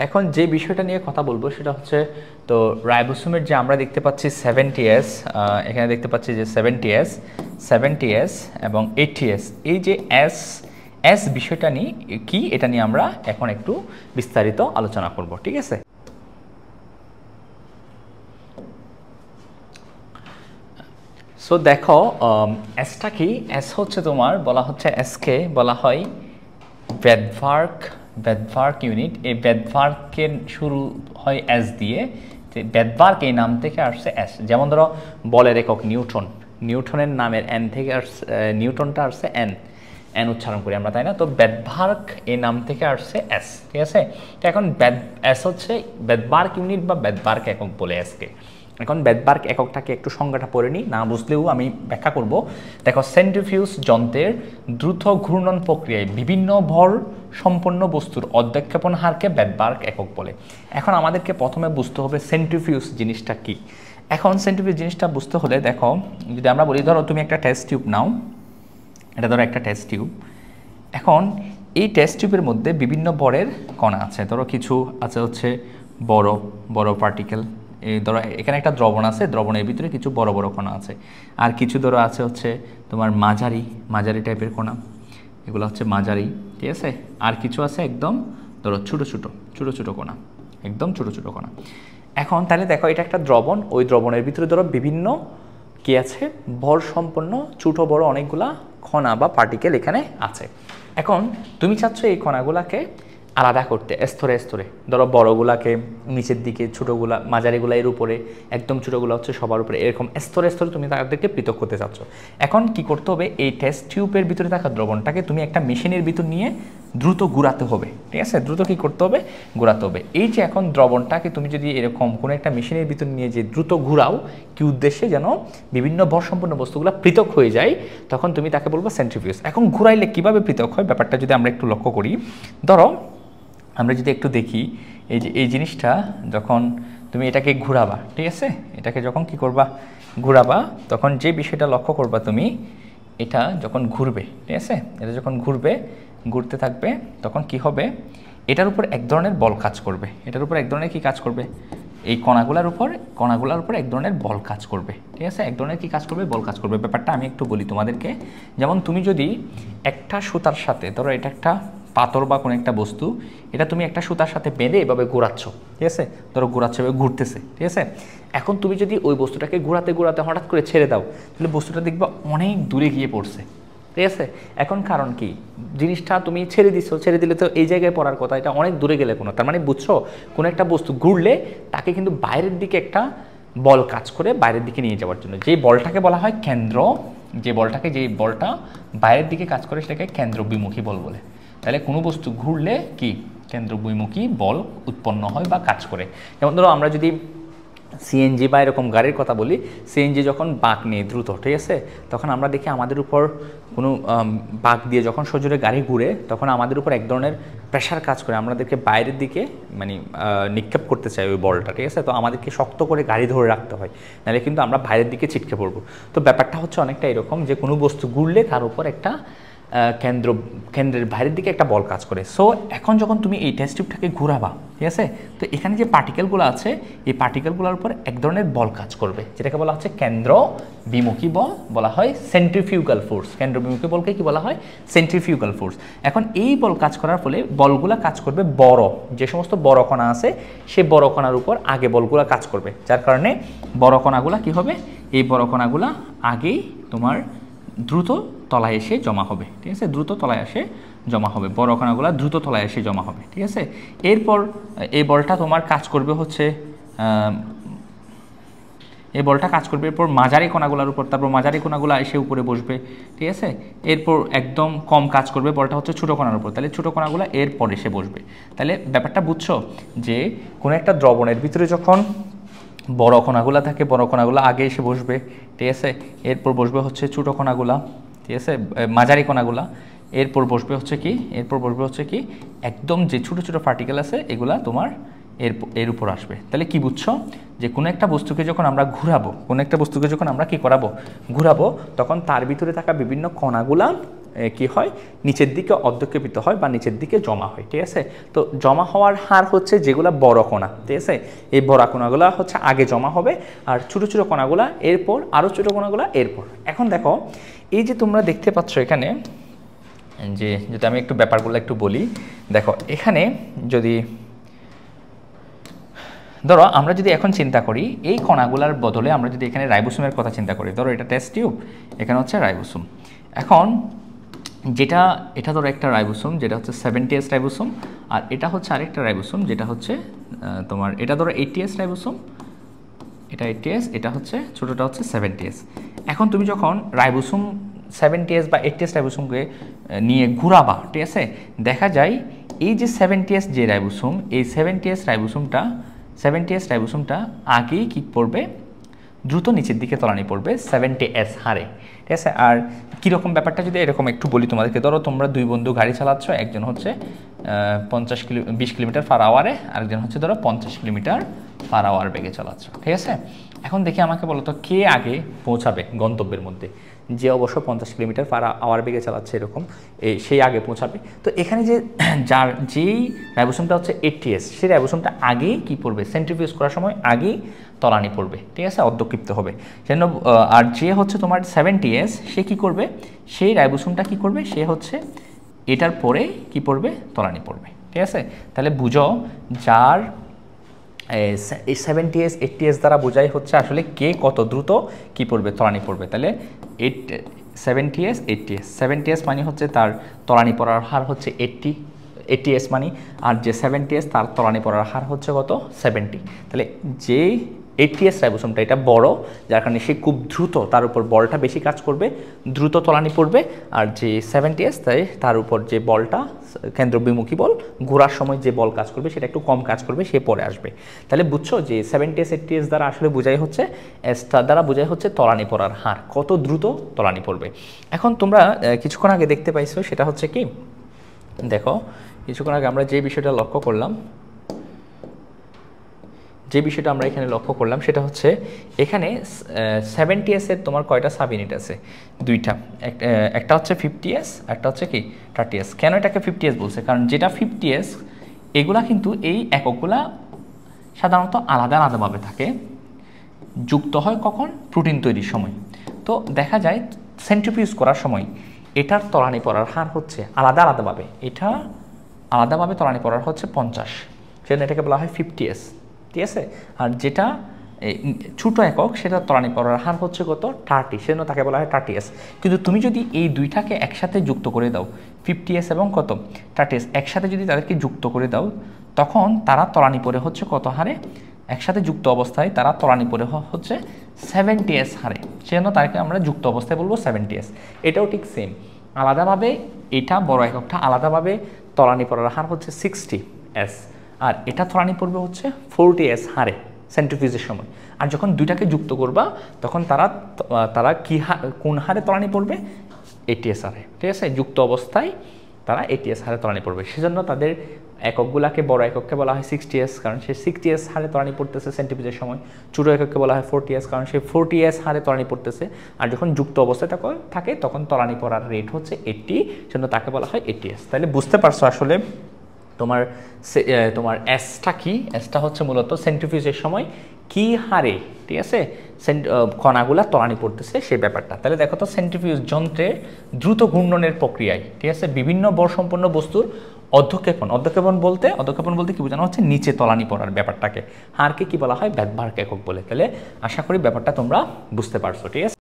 এখন যে বিষয়টা নিয়ে কথা বলবো সেটা হচ্ছে তো রাইবোসোমের যে আমরা দেখতে পাচ্ছি 70S, এখানে দেখতে পাচ্ছি যে 70S এবং 80S, এই যে এস বিষয়টা নিয়ে কি এটা নিয়ে আমরা এখন একটু বিস্তারিত আলোচনা করব, ঠিক আছে? সো দেখো এসটা কি, এস হচ্ছে তোমার বলা হচ্ছে এসকে বলা হয় বেদভার্ক ইউনিট। এই বেদভার্কের শুরু হয় এস দিয়ে, বেদভার্ক এই নাম থেকে আসছে এস। যেমন ধরো বলের একক নিউটনের নামের এন থেকে আসছে, নিউটনটা আসছে এন উচ্চারণ করি আমরা, তাই না? তো বেদভার্ক এই নাম থেকে আসছে এস, ঠিক আছে? তো এখন এস হচ্ছে বেদভার্ক ইউনিট বা বেদভার্ক একক বলে এসকে। এখন বেদভার্ক এককটাকে একটু সংজ্ঞাটা পড়ে নিই, না বুঝলেও আমি ব্যাখ্যা করব। দেখো, সেন্ট্রিফিউজ যন্ত্রের দ্রুত ঘূর্ণন প্রক্রিয়ায় বিভিন্ন ভর সম্পন্ন বস্তুর অধ্যক্ষেপণ হারকে বেদভার্ক একক বলে। এখন আমাদেরকে প্রথমে বুঝতে হবে সেন্ট্রিফিউজ জিনিসটা কি। এখন সেন্ট্রিফিউজ জিনিসটা বুঝতে হলে দেখো, যদি আমরা বলি ধরো তুমি একটা টেস্ট টিউব নাও, এটা ধরো একটা টেস্ট টিউব। এখন এই টেস্ট টিউবের মধ্যে বিভিন্ন ভরের কণা আছে। ধরো কিছু আছে হচ্ছে বড় পার্টিকেল, এই ধরো এখানে একটা দ্রবণ আছে, দ্রবণের ভিতরে কিছু বড় বড় কণা আছে। আর কিছু ধরো আছে হচ্ছে তোমার মাঝারি টাইপের কণা, এগুলো হচ্ছে মাঝারি, ঠিক আছে? আর কিছু আছে একদম ধরো ছোটো ছোটো কণা, একদম ছোটো ছোটো কণা। এখন তাহলে দেখো এটা একটা দ্রবণ, ওই দ্রবণের ভিতরে ধরো বিভিন্ন কি আছে, ভর সম্পন্ন ছোটো বড় অনেকগুলা কণা বা পার্টিকেল এখানে আছে। এখন তুমি চাচ্ছ এই কণাগুলাকে আলাদা করতে স্তরে স্তরে, ধরো বড়গুলাকে নিচের দিকে, ছোটোগুলা মাঝারিগুলা এর উপরে, একদম ছোটোগুলো হচ্ছে সবার উপরে, এরকম স্তরে স্তরে তুমি তাদেরকে পৃথক করতে চাচ্ছ। এখন কি করতে হবে, এই টেস্ট টিউবের ভিতরে থাকা দ্রবণটাকে তুমি একটা মেশিনের ভিতর নিয়ে দ্রুত ঘুরাতে হবে, ঠিক আছে? দ্রুত কি করতে হবে, ঘুরাতে হবে। এই যে এখন দ্রবণটাকে তুমি যদি এরকম কোনো একটা মেশিনের ভিতর নিয়ে যে দ্রুত ঘুরাও, কি উদ্দেশ্যে, যেন বিভিন্ন ভরসম্পন্ন বস্তুগুলো পৃথক হয়ে যায়, তখন তুমি তাকে বলবো সেন্ট্রিফিউজ। এখন ঘুরাইলে কিভাবে পৃথক হয় ব্যাপারটা যদি আমরা একটু লক্ষ্য করি, ধরো আমরা যদি একটু দেখি, এই যে এই জিনিসটা যখন তুমি এটাকে ঘুরাবা, ঠিক আছে? এটাকে যখন কি করবা, ঘুরাবা, তখন যে বিষয়টা লক্ষ্য করবা তুমি, এটা যখন ঘুরবে, ঠিক আছে? এটা যখন ঘুরতে থাকবে, তখন কি হবে, এটার উপর এক ধরনের বল কাজ করবে। এটার উপর এক ধরনের কি কাজ করবে, এই কণাগুলার উপর এক ধরনের বল কাজ করবে, ঠিক আছে? এক ধরনের কি কাজ করবে, বল কাজ করবে। ব্যাপারটা আমি একটু বলি তোমাদেরকে। যেমন তুমি যদি একটা সুতার সাথে, ধরো এটা একটা পাথর বা কোনো একটা বস্তু, এটা তুমি একটা সুতার সাথে বেঁধে এভাবে ঘোরাচ্ছ, ঠিক আছে? ধরো ঘোরাচ্ছ, এভাবে ঘুরতেছে, ঠিক আছে? এখন তুমি যদি ওই বস্তুটাকে ঘোরাতে ঘোরাতে হঠাৎ করে ছেড়ে দাও, তাহলে বস্তুটা দেখবা অনেক দূরে গিয়ে পড়ছে, ঠিক আছে? এখন কারণ কি, জিনিসটা তুমি ছেড়ে দিচ্ছ, ছেড়ে দিলে তো এই জায়গায় পড়ার কথা, এটা অনেক দূরে গেলে কোনো, তার মানে বুঝছো, কোনো একটা বস্তু ঘুরলে তাকে কিন্তু বাইরের দিকে একটা বল কাজ করে বাইরের দিকে নিয়ে যাওয়ার জন্য, যে বলটাকে বলা হয় কেন্দ্র, যে বলটা বাইরের দিকে কাজ করে সেটাকে কেন্দ্রবিমুখী বল বলে। তাহলে কোনো বস্তু ঘুরলে কি কেন্দ্রবিমুখী বল উৎপন্ন হয় বা কাজ করে। যেমন ধরো আমরা যদি সিএনজি বা এরকম গাড়ির কথা বলি, সিএনজি যখন বাঁক নিয়ে দ্রুত, ঠিক আছে, তখন আমরা দেখি আমাদের উপর কোনো বাঁক দিয়ে যখন সজোরে গাড়ি ঘুরে, তখন আমাদের উপর এক ধরনের প্রেশার কাজ করে, আমাদেরকে বাইরের দিকে মানে নিক্ষেপ করতে চাই ওই বলটা, ঠিক আছে? তো আমাদেরকে শক্ত করে গাড়ি ধরে রাখতে হয়, নাহলে কিন্তু আমরা বাইরের দিকে ছিটকে পড়বো। তো ব্যাপারটা হচ্ছে অনেকটা এরকম, যে কোনো বস্তু ঘুরলে তার উপর একটা কেন্দ্রের বাইরের দিকে একটা বল কাজ করে। সো এখন যখন তুমি এই টেস্ট টিউবটাকে ঘোরাবা, ঠিক আছে, তো এখানে যে পার্টিকেলগুলো আছে, এই পার্টিকেলগুলোর উপর এক ধরনের বল কাজ করবে, যেটাকে বলা হচ্ছে কেন্দ্র বিমুখী বল, বলা হয় সেন্ট্রিফিউগাল ফোর্স। কেন্দ্রবিমুখী বলকে কি বলা হয়, সেন্ট্রিফিউগাল ফোর্স। এখন এই বল কাজ করার ফলে বলগুলো কাজ করবে যে সমস্ত বড় কণা আছে, সেই বড় কণার উপর আগে বলগুলো কাজ করবে, যার কারণে বড় কণাগুলো কি হবে, এই বড় কণাগুলো আগেই তোমার দ্রুত তলায় এসে জমা হবে, ঠিক আছে? দ্রুত তলায় এসে জমা হবে, বড় কণাগুলো দ্রুত তলায় এসে জমা হবে, ঠিক আছে? এরপর এই বলটা তোমার কাজ করবে হচ্ছে, এই বলটা কাজ করবে এরপর মাঝারি কণাগুলোর উপর, তারপর মাঝারি কণাগুলো এসে উপরে বসবে, ঠিক আছে? এরপর একদম কম কাজ করবে বলটা হচ্ছে ছোটো কণার উপর, তাহলে ছোটো কণাগুলো এরপর এসে বসবে। তাহলে ব্যাপারটা বুঝছো, যে কোনো একটা দ্রবণের ভিতরে যখন বড় কণাগুলো থাকে, বড় কণাগুলো আগে এসে বসবে, ঠিক আছে? এরপর বসবে হচ্ছে ছোটো কণাগুলা, ঠিক আছে, মাঝারি কণাগুলা, এরপর বসবে হচ্ছে কি একদম যে ছোটো ছোটো পার্টিকেল আছে, এগুলা তোমার এর উপর আসবে। তাহলে কি বুঝছো, যে কোনো একটা বস্তুকে যখন আমরা ঘুরাবো, কোনো একটা বস্তুকে যখন আমরা কি করাবো, ঘুরাবো, তখন তার ভিতরে থাকা বিভিন্ন কণাগুলা কি হয়, নিচের দিকে অধঃক্ষেপিত হয় বা নিচের দিকে জমা হয়। ঠিক আছে, তো জমা হওয়ার হার হচ্ছে যেগুলো বড় কণা, ঠিক আছে, এই বড় কণাগুলো হচ্ছে আগে জমা হবে, আর ছোটো ছোটো কণাগুলো এরপর, আরও ছোটো কণাগুলো এরপর। এখন দেখো এই যে তোমরা দেখতে পাচ্ছ এখানে যে, যদি আমি একটু ব্যাপারগুলো একটু বলি, দেখো এখানে যদি ধরো আমরা যদি এখন চিন্তা করি এই কণাগুলোর বদলে আমরা যদি এখানে রাইবোসোমের কথা চিন্তা করি, ধরো এটা টেস্ট টিউব, এখানে হচ্ছে রাইবোসোম। এখন এটা ধরো একটা রাইবোসোম যেটা হচ্ছে 70S রাইবোসোম, আর এটা হচ্ছে আরেকটা রাইবোসোম যেটা হচ্ছে তোমার, এটা ধরো 80S রাইবোসোম, এটা 80S, এটা হচ্ছে ছোটোটা হচ্ছে 70S। এখন তুমি যখন রাইবোসোম 70S বা 80S রাইবোসোমকে নিয়ে ঘুরাবা, ঠিক আছে, দেখা যায় এই যে 70S যে রাইবোসোম, এই 70S রাইবোসোমটা আগেই কী পড়বে, দ্রুত নিচের দিকে তলানি পড়বে 70S হারে। ঠিক আছে, আর কীরকম ব্যাপারটা যদি এরকম একটু বলি তোমাদেরকে, ধরো তোমরা দুই বন্ধু গাড়ি চালাচ্ছ, একজন হচ্ছে 20 কিলোমিটার পার আওয়ারে, আরেকজন হচ্ছে ধরো 50 কিলোমিটার পার আওয়ার বেগে চালাচ্ছ। ঠিক আছে, এখন দেখি আমাকে বলো তো কে আগে পৌঁছাবে গন্তব্যের মধ্যে, যে অবশ্য 50 কিলোমিটার পার আওয়ার বেগে চালাচ্ছে এরকম, সেই আগে পৌঁছাবে। তো এখানে যেই রাইবোসোমটা হচ্ছে 80S, সেই রাইবোসোমটা আগেই কী পড়বে, সেন্ট্রিফিউজ করার সময় আগেই তলানি পড়বে, ঠিক আছে, অধঃক্ষিপ্ত হবে সেজন্য। আর যে হচ্ছে তোমার 70S, সে কী করবে, সেই রাইবোসোমটা কী করবে, সে হচ্ছে এটার পরে কী পড়বে, তলানি পড়বে। ঠিক আছে, তাহলে বুঝো যার এই 70S 80S দ্বারা বোঝাই হচ্ছে আসলে কে কত দ্রুত কী পড়বে, তলানি পড়বে। তাহলে 70S 80S, 70S মানে হচ্ছে তার তলানি পড়ার হার হচ্ছে 80S মানে, আর যে 70S তার তলানি পড়ার হার হচ্ছে কত, 70। তাহলে যে 80S রাইবোসোমটা এটা বড়, যার কারণে সে খুব দ্রুত, তার উপর বলটা বেশি কাজ করবে, দ্রুত তলানি পড়বে। আর যে 70S তার উপর যে বলটা কেন্দ্রবিমুখী বল, ঘোরার সময় যে বল কাজ করবে সেটা একটু কম কাজ করবে, সে পরে আসবে। তাহলে বুঝছো যে 70S 80S দ্বারা আসলে বোঝাই হচ্ছে, এসটা দ্বারা বোঝাই হচ্ছে তলানি পড়ার হার, কত দ্রুত তলানি পড়বে। এখন তোমরা কিছুক্ষণ আগে দেখতে পাইছো, সেটা হচ্ছে কি, দেখো কিছুক্ষণ আগে আমরা যে বিষয়টা লক্ষ্য করলাম, আমরা এখানে লক্ষ্য করলাম সেটা হচ্ছে এখানে 70S এর তোমার কয়টা সাব ইউনিট আছে, দুইটা, একটা হচ্ছে 50S, একটা হচ্ছে কি 30S। কেন এটাকে 50S বলছে, কারণ যেটা 50S এগুলা কিন্তু এই এককগুলা সাধারণত আলাদা আলাদাভাবে থাকে, যুক্ত হয় কখন, প্রোটিন তৈরির সময়। তো দেখা যায় সেন্ট্রিফিউজ করার সময় এটার তলানি পড়ার হার হচ্ছে আলাদাভাবে, এটা আলাদাভাবে তলানি পড়ার হচ্ছে 50, সেজন্য এটাকে বলা হয় 50S। ঠিক আছে, আর যেটা ছোটো একক সেটা তলানি পড়ার হার হচ্ছে কত, 30, সেজন্য তাকে বলা হয় 30S। কিন্তু তুমি যদি এই দুইটাকে একসাথে যুক্ত করে দাও, 50S এবং কত 30S একসাথে যদি তাদেরকে যুক্ত করে দাও, তখন তারা তলানি পড়ে হচ্ছে কত হারে, একসাথে যুক্ত অবস্থায় তারা তলানি পড়ে হচ্ছে 70S হারে, সেজন্য তাকে আমরা যুক্ত অবস্থায় বলবো 70S। এটাও ঠিক সেম, আলাদাভাবে এটা বড় এককটা আলাদাভাবে তলানি পড়ার হার হচ্ছে 60S, আর এটা তলানি পড়বে হচ্ছে 40S হারে সেন্ট্রিফিউজের সময়। আর যখন দুইটাকে যুক্ত করবা তখন তারা কি কোন হারে তলানি পড়বে, 80S হারে। ঠিক আছে, যুক্ত অবস্থায় তারা 80S হারে তলানি পড়বে, সেজন্য তাদের এককগুলাকে, বড় একককে বলা হয় 60S, কারণ সে 60S হারে তলানি পড়তেছে সেন্ট্রিফিউজের সময়। ছোটো একককে বলা হয় 40S, কারণ সে 40S হারে তলানি পড়তেছে। আর যখন যুক্ত অবস্থায় থাকে তখন তলানি পড়ার রেট হচ্ছে 80, সেজন্য তাকে বলা হয় 80S। তাহলে বুঝতে পারছো আসলে তোমার এসটা কি, এসটা হচ্ছে মূলত সেন্ট্রিফিউজের সময় কি হারে, ঠিক আছে, কণাগুলা তলানি পড়তেছে সেই ব্যাপারটা। তাহলে দেখো তো সেন্ট্রিফিউজ যন্ত্রের দ্রুত ঘূর্ণনের প্রক্রিয়ায়, ঠিক আছে, বিভিন্ন বলসম্পন্ন বস্তুর অধঃক্ষেপণ বলতে কি বোঝানো হচ্ছে, নিচে তলানি পড়ার ব্যাপারটাকে, হারকে কি বলা হয়, ব্যাকভার্ক একক বলে। তাহলে আশা করি ব্যাপারটা তোমরা বুঝতে পারছো। ঠিক আছে।